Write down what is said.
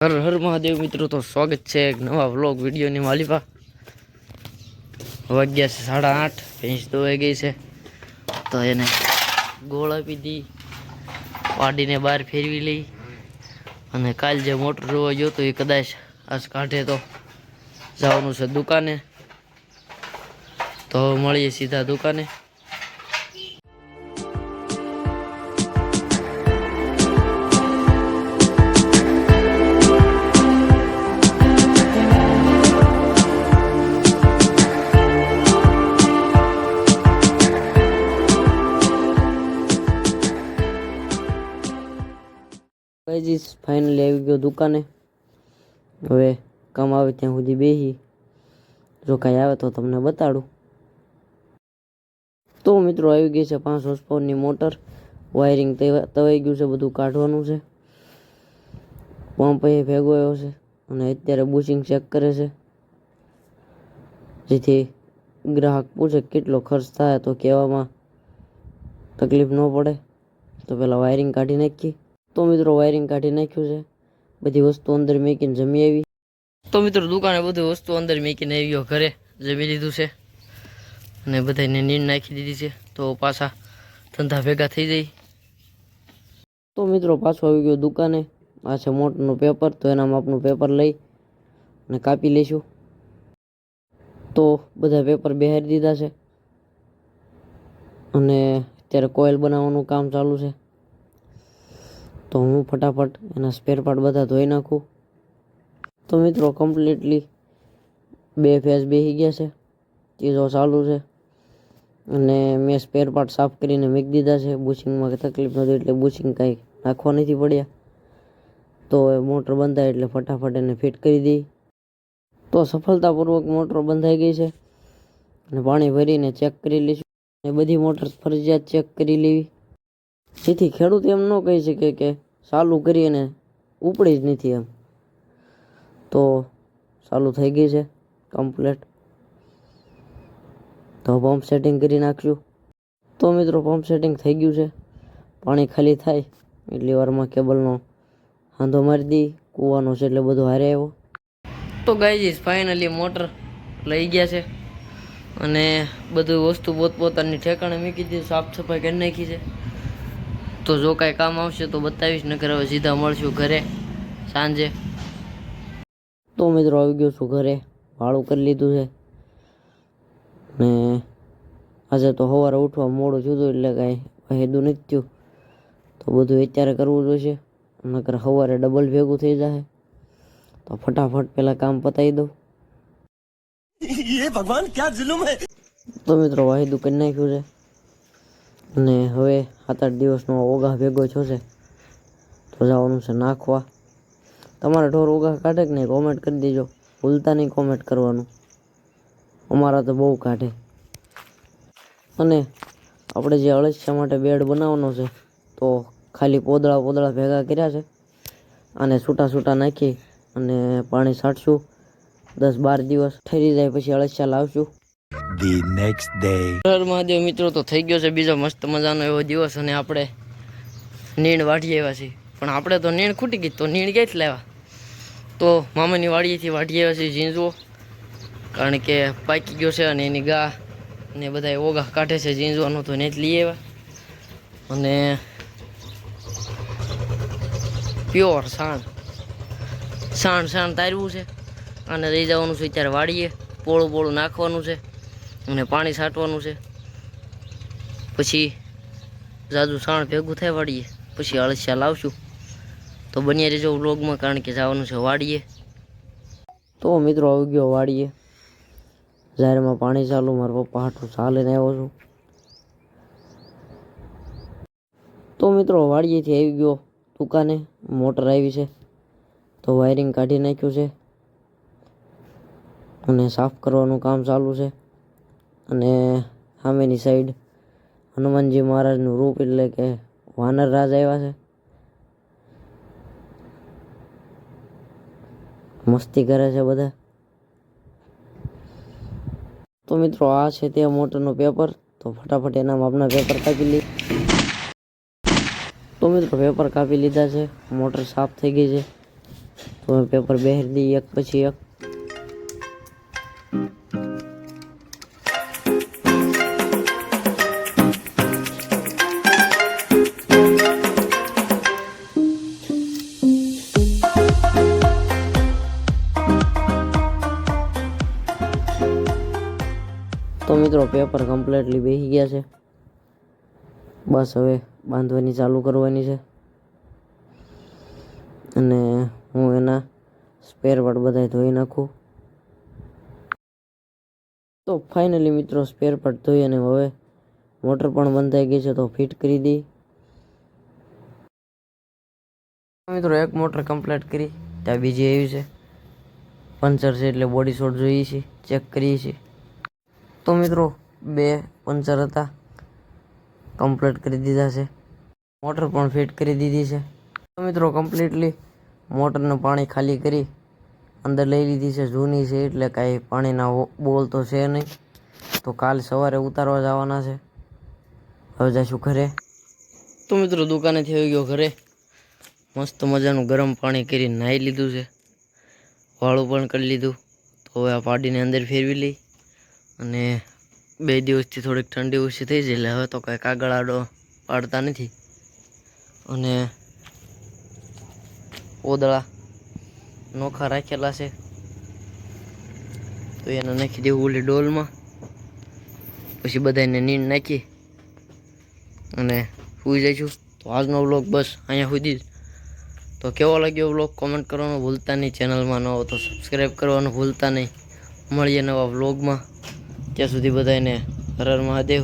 હર હર મહાદેવ મિત્રો, તો સ્વાગત છે એક નવા વ્લોગ વિડીયોની માલિપા. વાગ્યા છે 8:30, ભેંસ દોવાઈ ગઈ છે તો એને ગોળ આપી દી, વાડીને બહાર ફેરવી લઈ. અને કાલ જે મોટર જોવા ગયો તો એ કદાચ આજ કાઢે તો જવાનું છે દુકાને. તો મળીએ સીધા દુકાને. ફાઇનલી આવી ગયો દુકાને. હવે કામ આવે ત્યાં સુધી બેસી, જો કાંઈ આવે તો તમને બતાડું. તો મિત્રો આવી ગઈ છે 5 હોર્સ પાવરની મોટર. વાયરિંગ તવાઈ ગયું છે, બધું કાઢવાનું છે. પંપ એ ભેગો આવ્યો છે અને અત્યારે બુશિંગ ચેક કરે છે, જેથી ગ્રાહક પૂછે કેટલો ખર્ચ થાય તો કહેવામાં તકલીફ ન પડે. તો પહેલાં વાયરિંગ કાઢી નાખીએ. તો મિત્રો વાયરિંગ કાઢી નાખ્યું છે, બધી વસ્તુ અંદર મેકીને જમી આવી. તો મિત્રો દુકાને બધી વસ્તુ અંદર મેકીને આવ્યો, ઘરે જમી લીધું છે અને બધાને નીંદ નાખી દીધી છે. તો પાછા ધંધા ભેગા થઈ જાય. તો મિત્રો પાછો આવી ગયો દુકાને. આ છે મોટરનું પેપર, તો એનામાં આપણું પેપર લઈ અને કાપી લઈશું. તો બધા પેપર બેહારી દીધા છે અને અત્યારે કોઇલ બનાવવાનું કામ ચાલુ છે. તો હું ફટાફટ એના સ્પેર પાર્ટ બધા ધોઈ નાખું. તો મિત્રો કમ્પ્લીટલી 2 ફેઝ બેસી ગયા છે, ચીજો ચાલુ છે અને મેં સ્પેર પાર્ટ સાફ કરીને મૂકી દીધા છે. બુશિંગમાં તકલીફ નથી એટલે બુશિંગ કાંઈ નાખવા નથી પડ્યા. તો મોટર બંધાય એટલે ફટાફટ એને ફિટ કરી દઈ. તો સફળતાપૂર્વક મોટર બંધાઈ ગઈ છે અને પાણી ભરીને ચેક કરી લઈશું. અને બધી મોટર ફરજિયાત ચેક કરી લેવી, જેથી ખેડૂત એમ ન કહી શકે કે ચાલુ કરીને ઉપડી જ નથી એમ. તો ચાલુ થઈ ગઈ છે કમ્પ્લેટ. તો પંપ સેટિંગ કરી નાખશું. તો મિત્રો પંપ સેટિંગ થઈ ગયું છે. પાણી ખાલી થાય એટલી વારમાં કેબલનો હાંધો મારી દઈ. કૂવાનો છે એટલે બધું હારે આવ્યો. તો ગાઈઝ ફાઇનલી મોટર લઈ ગયા છે અને બધું વસ્તુ પોતપોતાની ઠેકાણે મૂકી દીધું, સાફ સફાઈ કરી નાખી છે. તો જો કાંઈ કામ આવશે તો બતાવીશ, નકર હવે સીધા મળશું ઘરે સાંજે. તો મિત્રો આવી ગયો છું ઘરે, ભાડું કરી લીધું છે ને આજે તો સવારે ઉઠવા મોડું થયું એટલે કાંઈ ફાયદો નથી થયું. તો બધું અત્યારે કરવું જોઈશે, નકર સવારે ડબલ ભેગું થઈ જાય. તો ફટાફટ પહેલાં કામ પતાવી દઉં. ભગવાન ક્યાં જુલુમ હે. તો મિત્રો વાહિદું કરી નાખ્યું છે અને હવે 7-8 દિવસનો ઓગા ભેગો થયો છે તો જવાનું છે નાખવા. તમારા ઢોર ઓગા કાઢે કે નહીં કોમેન્ટ કરી દેજો, ભૂલતા નહીં કોમેન્ટ કરવાનું. અમારા તો બહુ કાઢે. અને આપણે જે અળસિયા માટે બેડ બનાવવાનો છે તો ખાલી પોદળા ભેગા કર્યા છે. આને છૂટા નાખી અને પાણી છાંટશું. 10-12 દિવસ ઠરી જાય પછી અળસિયા લાવશું. The next day. હર મહાદેવ મિત્રો, તો થઈ ગયો છે બીજો મસ્ત મજાનો એવો દિવસ અને આપણે નીણ વાઢી આવ્યા છીએ. પણ આપણે તો નીણ ખૂટી ગઈ, તો નીણ ક્યાંથી લાવ્યા? તો મામાની વાડીએથી વાઢી આવ્યા છીએ ઝીંઝવો, કારણ કે પાકી ગયો છે અને એની ગા ને બધા ઓગા કાઢે છે ઝીંઝવાનું, તો એને જ લઈ આવ્યા. અને પ્યોર સાણ તારવું છે અને લઈ જવાનું છે અત્યારે વાડીએ. પોળું નાખવાનું છે અને પાણી છાંટવાનું છે. પછી જાજુ સાણ ભેગું થાય વાડીએ, પછી અળસિયા લાવશું. તો બન્યા રહેજો વ્લોગમાં, કારણ કે જવાનું છે વાડીએ. તો મિત્રો આવી ગયો વાડીએ, જાહેરમાં પાણી ચાલુ. મારા પપ્પા હાટું ચાલીને આવ્યો છું. તો મિત્રો વાડીએથી આવી ગયો દુકાને. મોટર આવી છે તો વાયરિંગ કાઢી નાખ્યું છે અને સાફ કરવાનું કામ ચાલુ છે. અને સામેની સાઈડ હનુમાનજી મહારાજનું રૂપ એટલે કે વાનર રાજ આવ્યા છે. મસ્તી કરે છે બધા. તો મિત્રો આ છે તે મોટરનું પેપર. તો ફટાફટ એના માપના પેપર કાપી લઈ. તો મિત્રો પેપર કાપી લીધા છે, મોટર સાફ થઈ ગઈ છે. તો તો પેપર બેહારી દઈએ એક પછી એક. તો મિત્રો પેપર કમ્પ્લીટલી બેસી ગયા છે. બસ હવે બાંધવાની ચાલુ કરવાની છે અને હું એના સ્પેર પાર્ટ બધા ધોઈ નાખું. તો ફાઇનલી મિત્રો સ્પેર પાર્ટ ધોઈ અને હવે મોટર પણ બંધ થઈ ગઈ છે તો ફિટ કરી દઈ. મિત્રો એક મોટર કમ્પ્લીટ કરી, ત્યાં બીજી આવી છે. પંચર છે એટલે બોડી શોટ જોઈએ છે, ચેક કરીએ છીએ. તો મિત્રો 2 પંચર હતા, કમ્પ્લીટ કરી દીધા છે. મોટર પણ ફિટ કરી દીધી છે. તો મિત્રો કમ્પ્લીટલી મોટરનું પાણી ખાલી કરી અંદર લઈ લીધી છે. જૂની છે એટલે કાંઈ પાણીના બોલ તો છે નહીં, તો કાલ સવારે ઉતારવા જવાના છે. હવે જઈશું ઘરે. તો મિત્રો દુકાનેથી આવી ગયો ઘરે. મસ્ત મજાનું ગરમ પાણી કરી નાહી લીધું છે, વાળું પણ કરી લીધું. તો હવે આ પાડીને અંદર ફેરવી લઈ અને 2 દિવસથી થોડીક ઠંડી ઓછી થઈ જાય એટલે હવે તો કાંઈ કાગળ આડો પાડતા નથી. અને ઓદળા નોખા રાખેલા છે તો એને નાખી દેવું ઓલી ડોલમાં. પછી બધાને નીંદ નાખી અને સૂઈ જઈશું. તો આજનો વ્લોગ બસ અહીંયા સુધી જ. તો કેવો લાગ્યો વ્લોગ કોમેન્ટ કરવાનું ભૂલતા નહીં. ચેનલમાં ન હો તો સબસ્ક્રાઈબ કરવાનું ભૂલતા નહીં. મળીએ નવા વ્લોગમાં. ત્યાં સુધી બધાને હર હર મહાદેવ.